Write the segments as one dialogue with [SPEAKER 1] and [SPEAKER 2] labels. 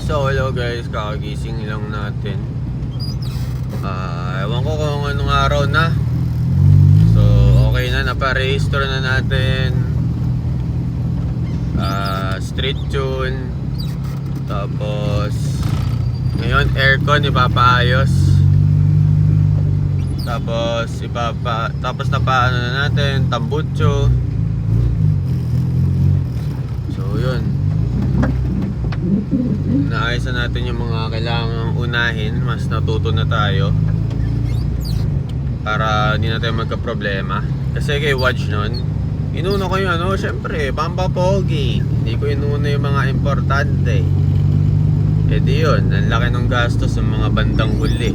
[SPEAKER 1] So hello guys, kakagising lang natin. Ewan ko kung anong araw na. So okay na, naparehistro na natin. Street tune. Tapos ngayon aircon ipapaayos. Tapos napaano na natin, tambucho. So yun, naayos na natin yung mga kailangang unahin. Mas natuto na tayo para hindi na tayo magka-problema. Kasi kay Watch nun, inuna ko yung syempre, pampapogi. Hindi ko inuna yung mga importante. Eh di yun, ang laki ng gastos sa mga bandang huli.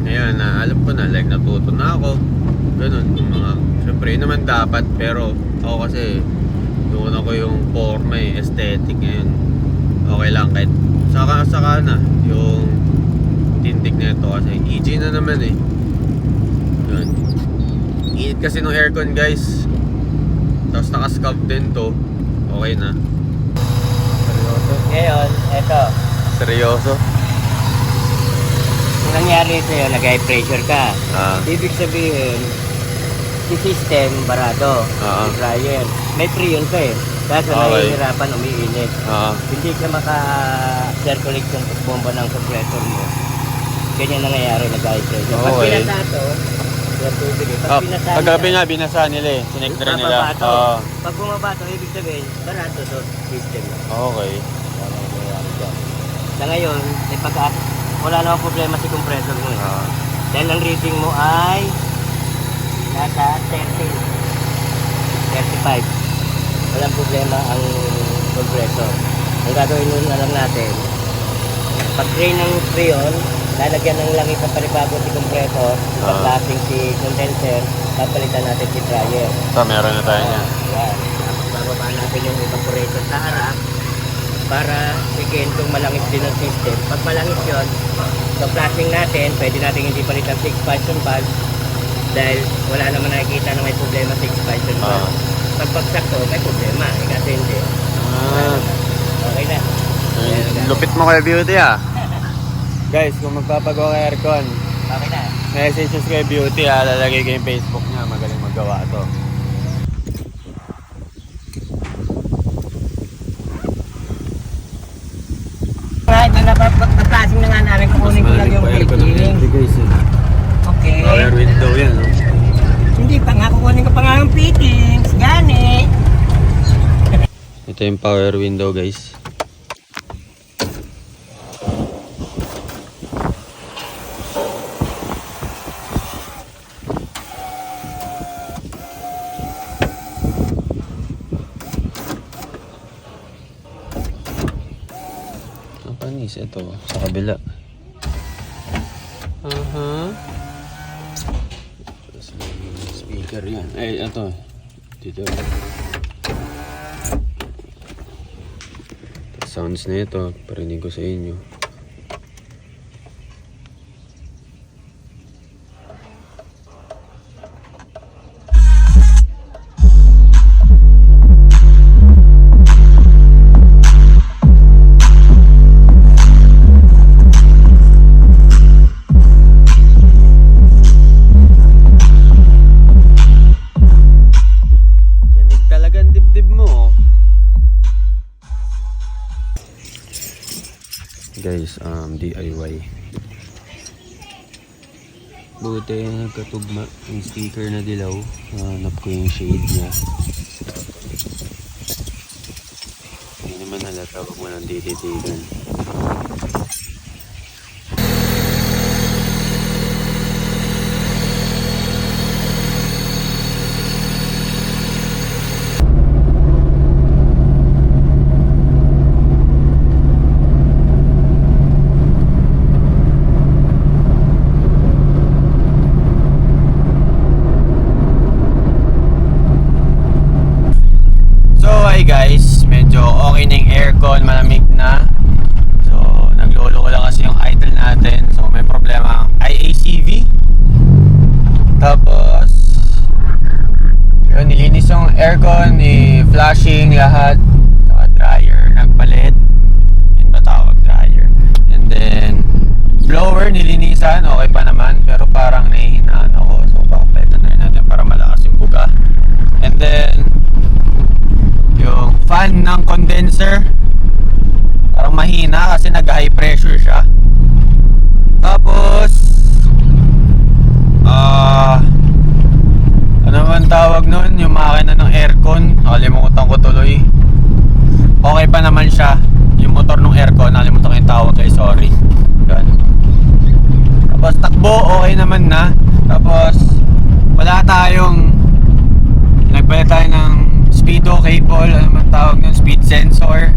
[SPEAKER 1] Ngayon, alam ko na, like natuto na ako. Ganun, yung mga, syempre yun naman dapat. Pero ako kasi doon ako yung forma, aesthetic. Ngayon okay lang kahit saka na yung tindig na ito kasi EG na naman eh. Yun, init kasi ng aircon guys. Tapos naka-scalp din to. Okay na.
[SPEAKER 2] Seryoso. Ngayon, eto.
[SPEAKER 1] Seryoso?
[SPEAKER 2] Kung nangyari sa'yo, nag-high pressure ka. Ibig sabihin, si system, barado. Si dryer. May freon ka eh. Kaso nahihirapan, umiinit. Hindi ka maka-circulate yung bomba ng compressor mo. Ganyan nangyayari, nag-high pressure. Pag pinatato, yung tubig eh. Pag pinatato,
[SPEAKER 1] paggabi nga binasa nila eh. Sinektra nila.
[SPEAKER 2] Pag bumabato, ibig sabihin, barado to system.
[SPEAKER 1] Okay.
[SPEAKER 2] Sa ngayon, wala namang problema si compressor mo eh. Dahil ang reading mo ay nasa 30, 35. Walang problema ang compressor. Ang gagawin nun na lang natin, pag drain ng freon, lalagyan ng langis ng panibago si compressor, ipag-lasting si condenser, papalitan natin si dryer.
[SPEAKER 1] So meron na tayo niya.
[SPEAKER 2] Yan. Tapos bababa natin yung evaporator sa harap para again kung malangis din ang system. Pag malangis yun, so flashing natin, pwede natin hindi palitan sa expansion valve dahil wala naman nakikita na may problema sa expansion valve. Pag bagsak to, may problema. Kasi hindi. Okay na.
[SPEAKER 1] Lupit mo kay Beauty Guys, kung magpapagawa ng aircon,
[SPEAKER 2] okay na.
[SPEAKER 1] messages kay Beauty lalagay ko yung Facebook niya. Magaling magawa to.
[SPEAKER 2] Right, napaplasing na nga namin. Kukunin ko lang yung fitting. Okay.
[SPEAKER 1] Power window yan.
[SPEAKER 2] Hindi pa nga, kukunin ko pa nga yung fittings. Gani.
[SPEAKER 1] Ito yung power window guys. Panis ito sa kabila. Speaker yan. Ay, ito. Dito. Sounds na ito. Parinig ko sa inyo. Guys, DIY. Buti nagkatugma yung sticker na dilaw. Hanap ko yung shade niya. Hindi naman halata, huwag mo nang tititigan. Guys, medyo okay na yung aircon, malamig na. So, naglolo ko lang kasi yung idle natin. So, may problema ang IACV. Tapos, yun, nilinis yung aircon, flashing lahat. Saka dryer, nagpalit minsan okay pa naman, pero parang nahihinaan ako. So papalitan na rin natin para malakas yung buga. And then yung fan ng condenser parang mahina kasi nag-high pressure siya. Tapos ano man tawag nun, yung makina ng aircon, nakalimutan ko tuloy. Okay pa naman siya. Yung motor ng aircon, nakalimutan ko yung tawag guys, sorry. Yan. Tapos takbo, okay naman na. Tapos wala tayong nagpalit tayo ng speedo cable, ano man tawag nun, speed sensor.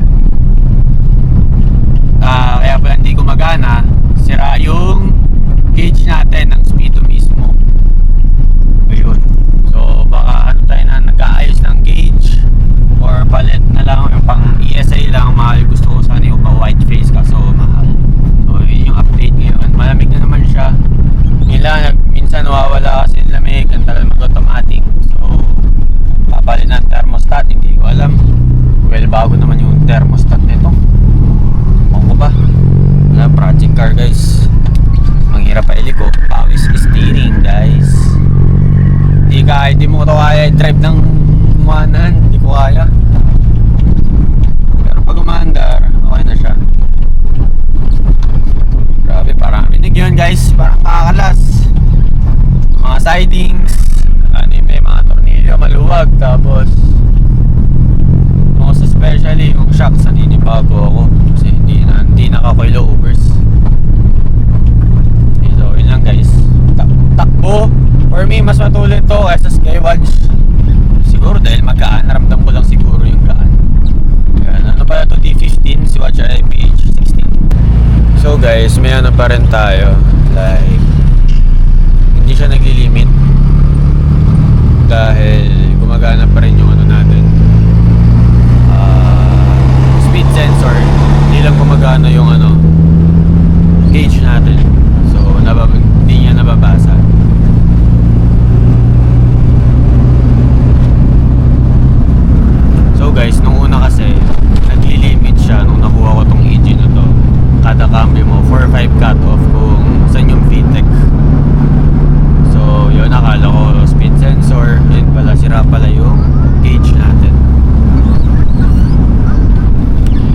[SPEAKER 1] Kaya pala hindi gumagana, sira yung gauge natin ng speedo mismo. Ayun. So baka ano tayo na nag-aayos ng gauge or palit na lang yung pang ESA lang. Mahal, gusto ko sana yung pa white face kaso mahal. So yun yung update ngayon. Malamig na naman siya. Minsan nawawala kasi yung lamig, ang tagal mag-automatic. So papalit ng thermostat, hindi ko alam. Well, bago naman yung thermostat nito. Ewan ko ba? Wala, project car guys. Ang hirap pa iliko. Pawis steering guys. Hindi mo ito kaya i-drive ng umanan. Hindi ko kaya. Pero pag umandar, okay na siya. Grabe, parang rinig yun guys. Parang makakalas. Mga sidings, may mga tornilyo maluwag. Tapos most especially yung shocks, naninibago ako kasi hindi naka-coilovers. So yun lang guys, takbo for me mas matuloy to kaysa Skywatch siguro dahil magaan, naramdam ko lang siguro yung gaan. Yan, ano pala to, D15, si Watch ay PH16. So guys, may ano pa rin tayo, like hindi siya naglilimit dahil gumagana pa rin yung ano natin, speed sensor. Hindi lang gumagana yung ano, gauge natin. So hindi niya nababasa. So guys, nung una kasi nagli-limit siya nung nakuha ko tong engine na to. Kada cambio mo 4-5 cut off kung saan yung VTEC. So yun, akala ko speed sensor, yun pala, sira pala yung gauge natin.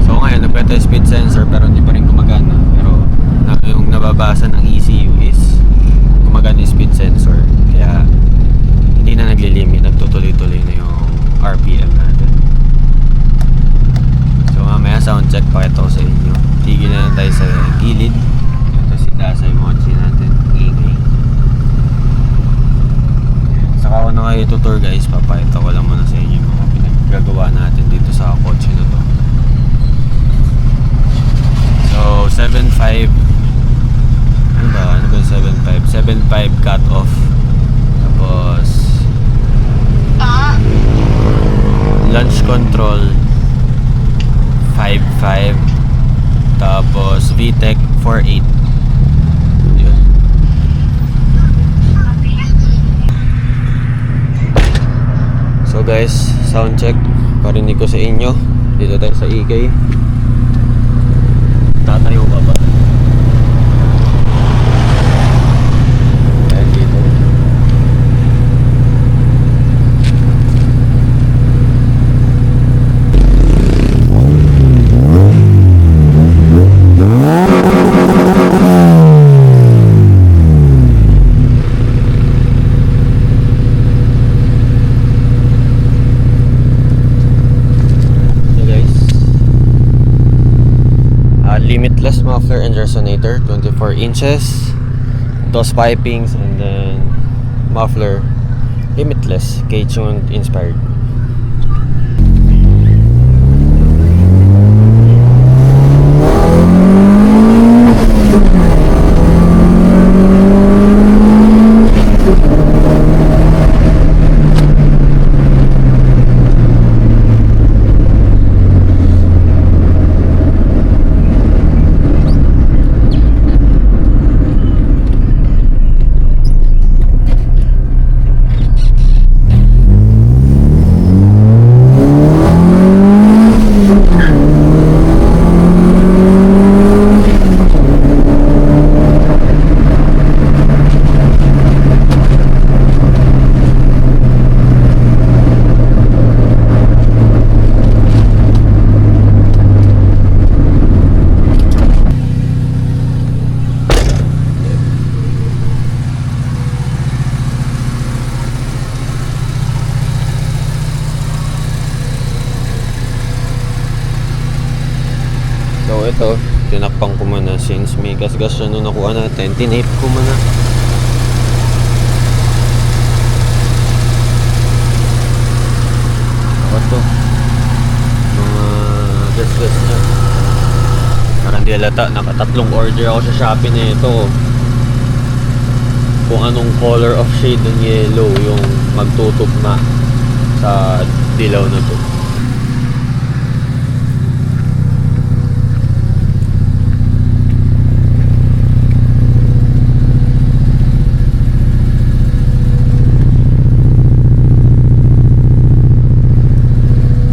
[SPEAKER 1] So ngayon nagpeta yung speed sensor pero hindi pa rin gumagana. Pero yung nababasa ng ECU is gumagana yung speed sensor. Kaya hindi na naglilimit, nagtutuloy-tuloy na yung RPM natin. So mamaya sound check, pakita ko sa inyo. Tigil na lang tayo sa gilid. Ito si Dasay Mochi natin, ingay. Saka ako na kayo tutor guys, papakita ko lang muna sa inyo yung mga pinaggagawa natin dito sa kotse na to. So 7.5, ano ba yung 7.5? 7.5 cut off. Tapos launch control 5.5. Tapos VTEC 4.8. Yun. So guys, sound check, parinig ko sa inyo. Dito tayo sa EK. Tatayo ka ba? Ayan dito. Limitless muffler and resonator, 24 inches, DOS pipings, and then muffler limitless, K-tuned inspired. So ito, tinakpang ko muna since may gas-gas siya nung nakuha natin. Tinape ko muna. Ako to. Mga gas-gas niya. Parang di halata, nakatatlong order ako sa Shopee na ito. Kung anong color of shade ng yellow yung magtutugma sa dilaw na to.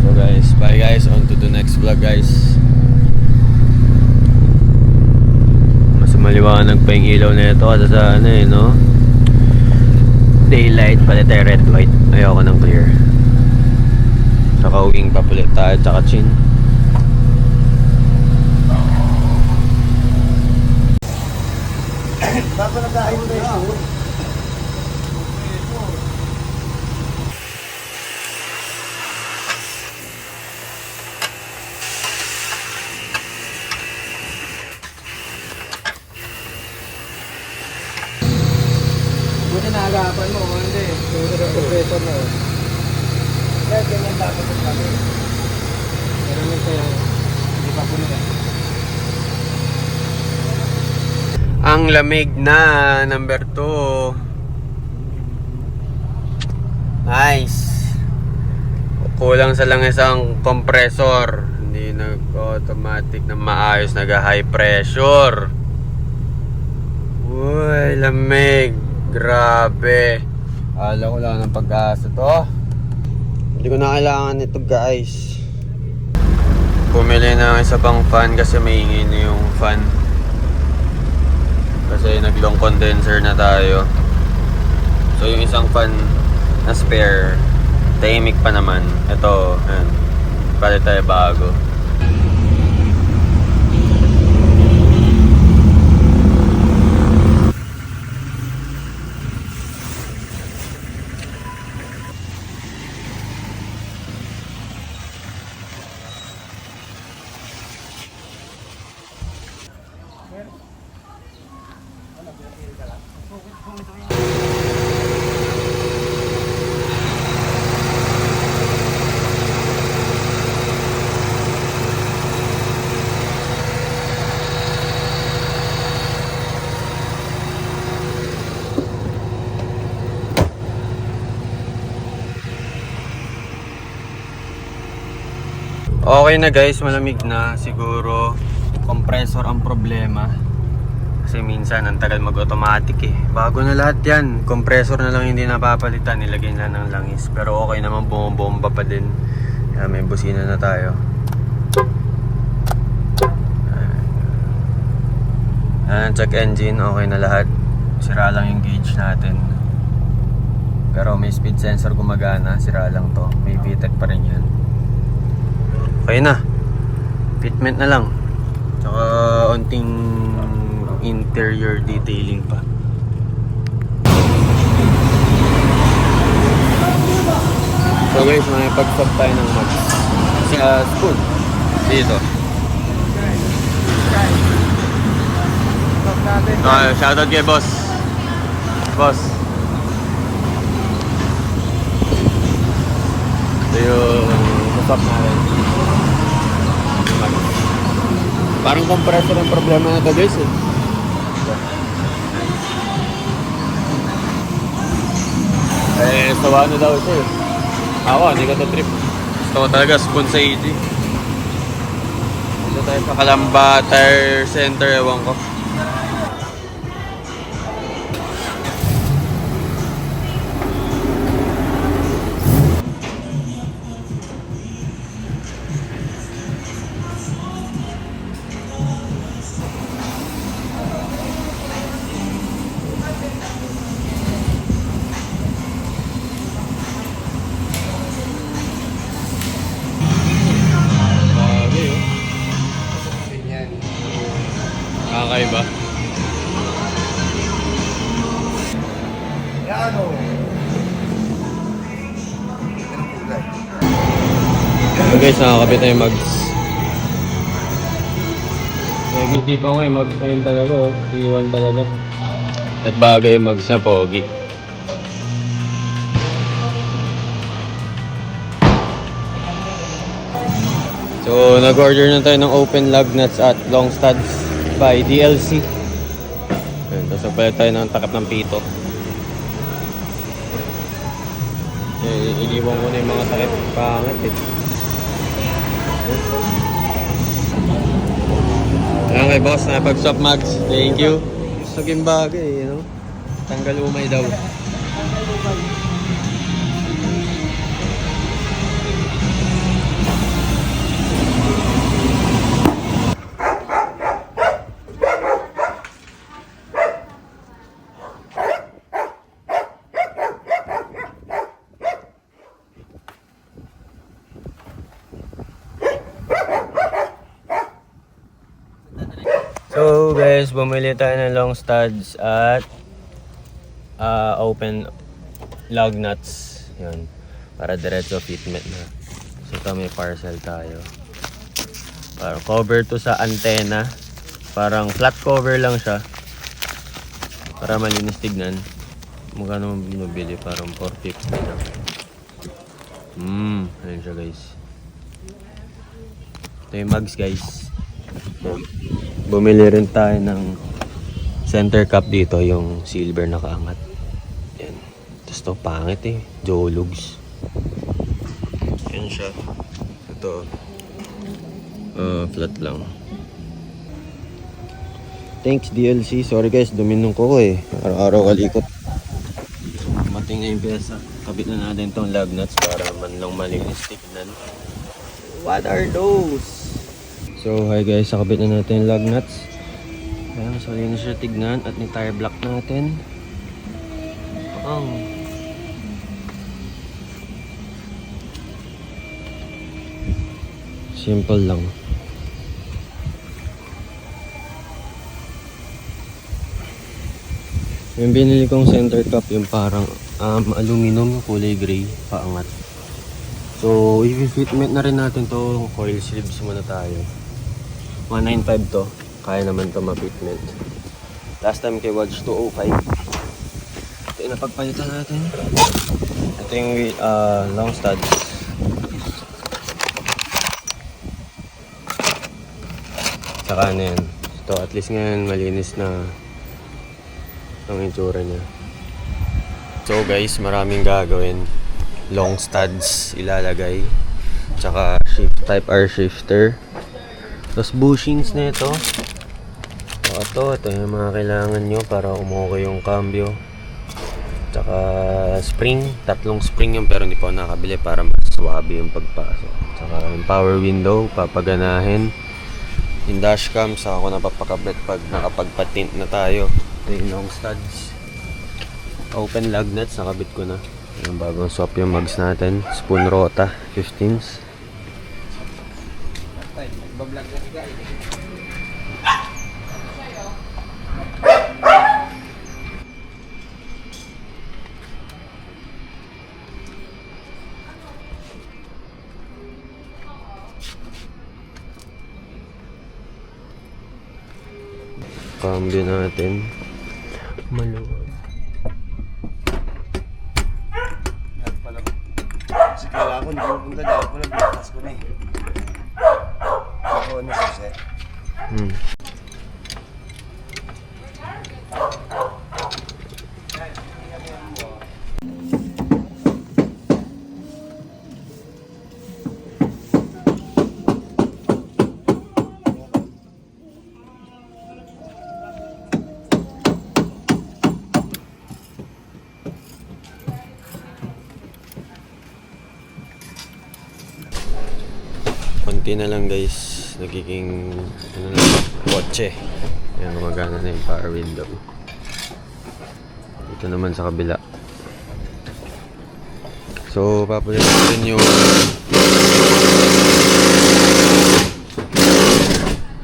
[SPEAKER 1] So guys, bye guys, on to the next vlog guys. Mas maliwanag pa yung ilaw na ito kasi sa ano eh, no? Daylight, palit tayo red white. Ayoko ng clear. Saka wing papalit tayo, tsaka chin.
[SPEAKER 2] Papalagahin mo na yung buti naagapan mo, hindi. Sumunod ang compressor na. Kaya ganyan dapat ang kami. Pero may kaya, hindi pa puno na.
[SPEAKER 1] Ang lamig na, number 2. Nice. Kulang sa lang isang compressor. Hindi nag-automatic na maayos, nag-high pressure. Uy, lamig. Grabe. Akala ko lang ng pag-asa to. Hindi ko na kailangan ito guys. Pumili na ng isa pang fan kasi maingay na yung fan. Kasi nag-long condenser na tayo. So yung isang fan na spare, tahimik pa naman. Ito, ayan, palit tayo bago. Okay na guys, malamig na. Siguro compressor ang problema. Kasi minsan ang tagal mag-automatic eh. Bago na lahat yan. Compressor na lang hindi napapalitan. Nilagay na ng langis. Pero okay naman, bumabomba pa din. Kaya may busina na tayo. Check engine, okay na lahat. Sira lang yung gauge natin. Pero may speed sensor gumagana. Sira lang to. May VTEC pa rin yan. Okay na. Fitment na lang. Tsaka onting interior detailing pa. So guys, may pag-stop tayo ng mag spoon dito. Shoutout kay boss. Boss. Ito yung stop natin. Parang compressor ang problema na ito guys eh. Sawa na daw ito eh. Ako, hindi ko ito trip. Gusto ko talaga spoon sa 80. Dito tayo sa Kalamba Tire Center, ewan ko. Kakaiba. So guys, nakakabit tayo mags. Nag-isip ako mag-sign talaga, iwan talaga. At bagay mag-sa pogi. So, nag-order na tayo ng open lug nuts at long studs by DLC. Ayan, tapos pala tayo ng takap ng pito. Iniwan ko na yung mga takip. Pangit eh. Ayan kay boss, napag-swap mags. Thank you. Saging bagay, you know? Tanggal umay daw. So guys, bumili tayo ng long studs at open lug nuts. Yun. Para diretso fitment na. So ito may parcel tayo. Para cover to sa antenna. Parang flat cover lang siya. Para malinis tignan. Mukha naman binubili. Parang 450 lang. Ayun siya guys. Ito yung mugs guys. Bumili rin tayo ng center cup dito, yung silver na kaangat. Yan. Tapos to, pangit eh. Jolugs. Yan siya. Ito. Flat lang. Thanks DLC. Sorry guys, duminong ko eh. Araw-araw kalikot. Mating na yung pyesa. Kabit na natin tong lug nuts para man lang malinis tignan. What are those? So hi guys, nakabit na natin yung lug nuts. Ayan, so yun na siya tignan at ni tire block natin. Simple lang. Yung binili kong center cup, yung parang aluminum, kulay gray, paangat. So i-fitment na rin natin to, coil sleeves muna tayo. 195 to. Kaya naman to ma-fitment. Last time kay Watch 205. Ito yung napagpalitan natin. Ito yung long studs. Saka na yan. Ito at least ngayon malinis na ang itsura niya. So guys, maraming gagawin. Long studs ilalagay. Tsaka type R shifter. Tapos bushings na ito. Ito yung mga kailangan nyo para umuwi yung cambio. Tsaka spring. 3 spring yung pero hindi pa ako nakabili para mas swabe yung pagpasok. Tsaka yung power window, papaganahin. Yung dashcam, saka ako napapakabit pag nakapagpatint na tayo. Ito yung long studs. Open lug nuts, nakabit ko na. Yung bagong swap yung mugs natin. Spoon rota, 15s. Cambio natin. Maluwag.
[SPEAKER 3] Kasi kala ko, hindi ko punta dahil ko nag-breakfast ko na eh. Ako ano suset.
[SPEAKER 1] Konti na lang guys, nagiging ano na, kotse. Ayan, gumagana na yung power window. Ito naman sa kabila. So, papalitan natin yung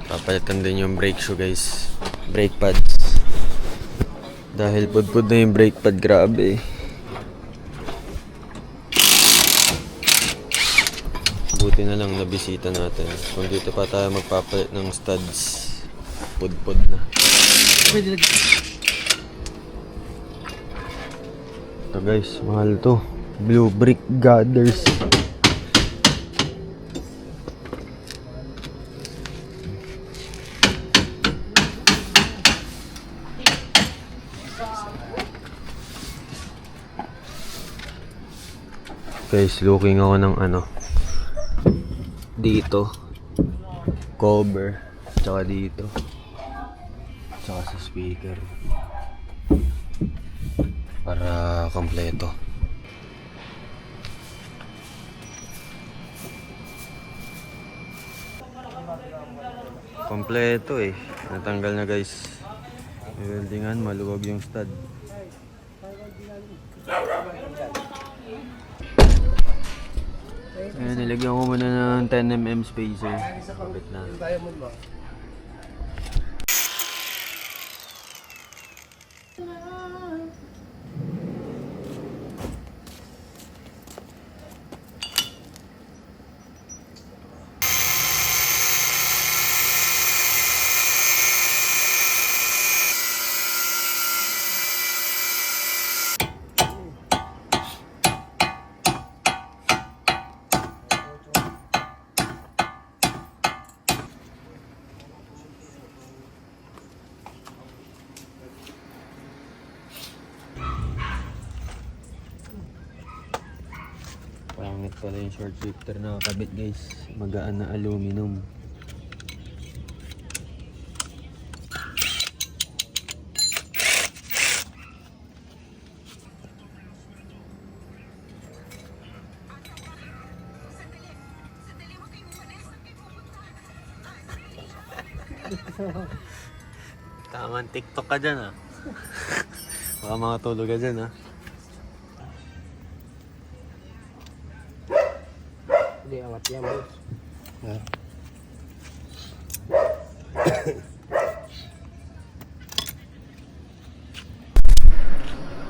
[SPEAKER 1] papalitan din yung brake shoe guys. Brake pads. Dahil pudpud na yung brake pad, grabe. Buti na lang nabisita natin. Kung dito pa tayo magpapalit ng studs, pudpud na.
[SPEAKER 3] Pwede lagi.
[SPEAKER 1] Ito guys, mahal to. Blue Brick Gutters. Guys, looking ako ng dito. Cover. Tsaka dito. Tsaka sa speaker. Para kompleto. Kompleto eh. Natanggal na guys. I-weldingan, maluwag yung stud. Ayan, nilagyan ko muna ng 10mm spacer. Kapit na. Pangit pala yung short shifter na kabit guys. Magaan na aluminum. Tamang TikTok ka dyan ah. Baka makatulog ka dyan ah.
[SPEAKER 2] Hindi, angat yan, boss.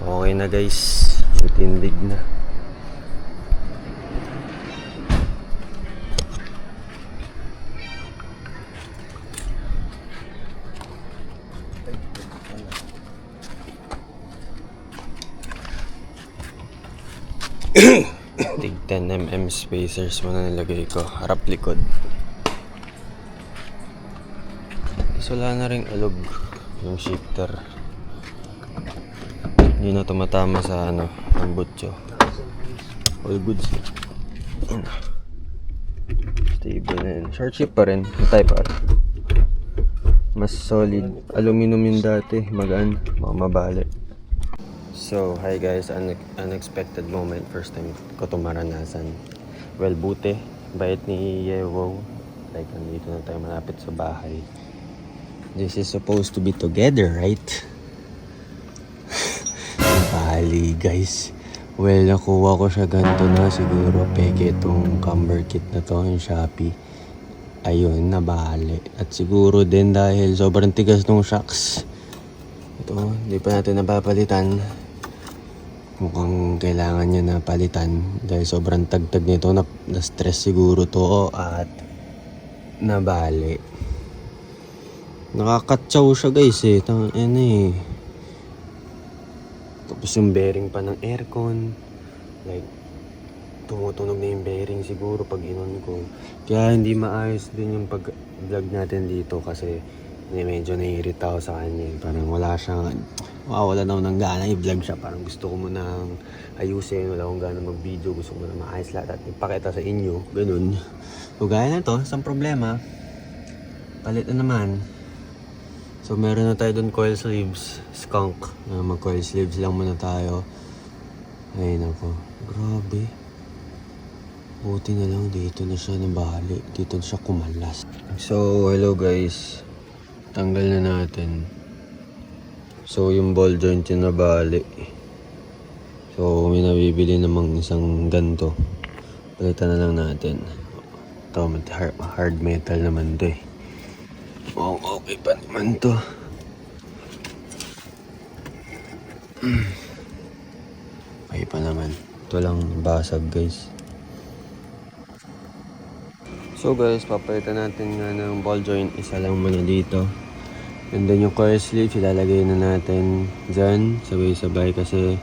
[SPEAKER 1] Okay na guys. Tindig na. Tig 10mm spacers muna nilagay ko. Harap likod. So wala na rin alog yung shifter. Hindi na tumatama sa ang butso. All goods. Stable na yun. Short shift pa rin. Type R. Mas solid. Aluminum yung dati. Magaan. Mabalik. So, hi guys, unexpected moment, first time ko ito maranasan. Well, buti, bait ni Yewo. Like, nandito na tayo malapit sa bahay. This is supposed to be together, right? Bali, guys. Well, nakuha ko siya ganito na, siguro peke itong camber kit na to, yung Shopee. Ayun, nabali. At siguro din dahil sobrang tigas ng shocks. Ito, hindi pa natin napapalitan. Mukhang kailangan niya na palitan dahil sobrang tagtag nito. Na-stress siguro to at nabali. Nakakatsaw siya guys eh. Tapos yung bearing pa ng aircon. Like, tumutunog na yung bearing siguro pag inon ko. Kaya hindi maayos din yung pag-vlog natin dito kasi medyo naiirita ako sa kanya. Parang wala siyang, wala na ako ng gana i-vlog siya. Parang gusto ko munang ayusin, wala akong gana mag-video. Gusto ko muna maayos lahat at ipakita sa inyo. Ganun. So gaya na to, isang problema. Palit na naman. So meron na tayo dun coil sleeves. Skunk. Mag-coil sleeves lang muna tayo. Ay nako. Grabe. Buti na lang dito na siya nabali. Dito na siya kumalas. So hello guys. Tanggal na natin. So yung ball joint yung nabali. So may nabibili namang isang ganto. Palitan na lang natin. Ito hard metal naman to eh. Oh, okay pa naman to. Okay pa naman. Ito lang basag guys. So guys, papalitan natin nga ng ball joint. Isa lang muna dito. And then yung coil sleeves, ilalagay na natin dyan, sabay-sabay kasi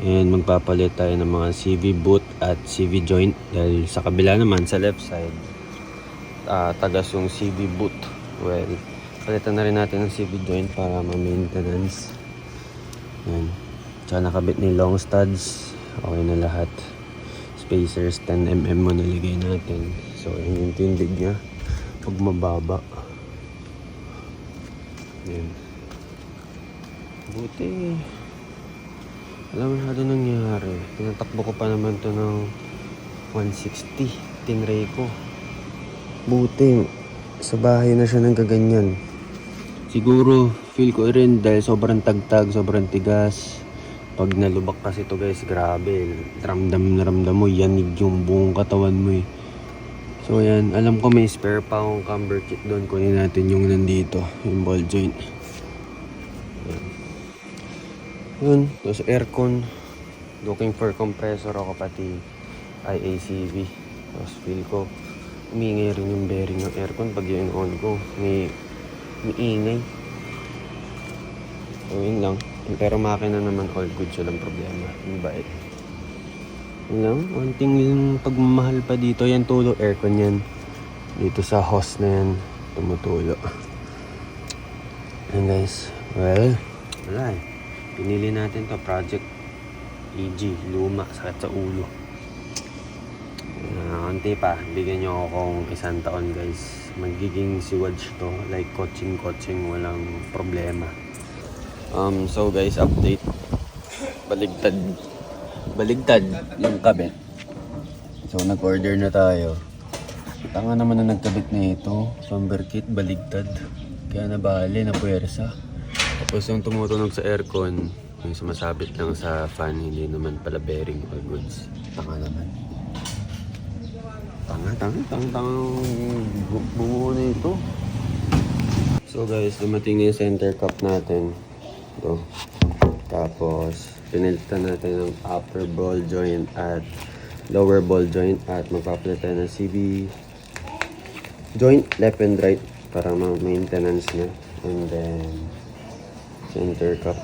[SPEAKER 1] and magpapalit tayo ng mga CV boot at CV joint dahil sa kabila naman, sa left side, tagas yung CV boot. Well, palitan na rin natin ng CV joint para ma-maintenance. Yan. Tsaka nakabit na yung long studs. Okay na lahat. Spacers 10mm mo naligay natin. So, yun yung tindig niya pag mababa. Yan. Buti. Alam mo masyado nangyari. Tinatakbo ko pa naman to ng 160. Tinray ko. Buti. Sa bahay na siya ng kaganyan. Siguro, feel ko rin dahil sobrang tagtag, sobrang tigas. Pag nalubak kasi to guys, grabe. Ramdam na ramdam mo, yanig yung buong katawan mo eh. So yan, alam ko may spare pa akong camber kit doon. Kunin natin yung nandito, yung ball joint. Yan. Yun, tapos aircon. Looking for compressor ako pati IACV. Tapos feel ko, umingay rin yung bearing ng aircon pag yun on ko. May ingay. So yun lang. Pero makina naman all good, siya lang problema. Yung bait. Yun lang. Konting pagmamahal pa dito. Yan tulo, aircon yan. Dito sa hose na yan, tumutulo. Yan guys. Well, wala eh. Pinili natin to project EG, luma, sakit sa ulo. Konti pa, bigyan nyo ako kung 1 taon guys. Magiging siwage to, like coaching, walang problema. So guys, update. Baligtad yung kabit. So nag-order na tayo. Tanga naman na nagkabit na ito. Camber kit, baligtad. Kaya nabali, na puwersa. Tapos yung tumutunog sa aircon, yung sumasabit lang sa fan, hindi naman pala bearing or goods. Tanga naman. Tanga bumuo na ito. So guys, dumating na yung center cup natin. Ito. Tapos, pinilitan natin ng upper ball joint at lower ball joint at magpapalit tayo ng CV joint left and right para ma-maintenance niya. And then, center cup.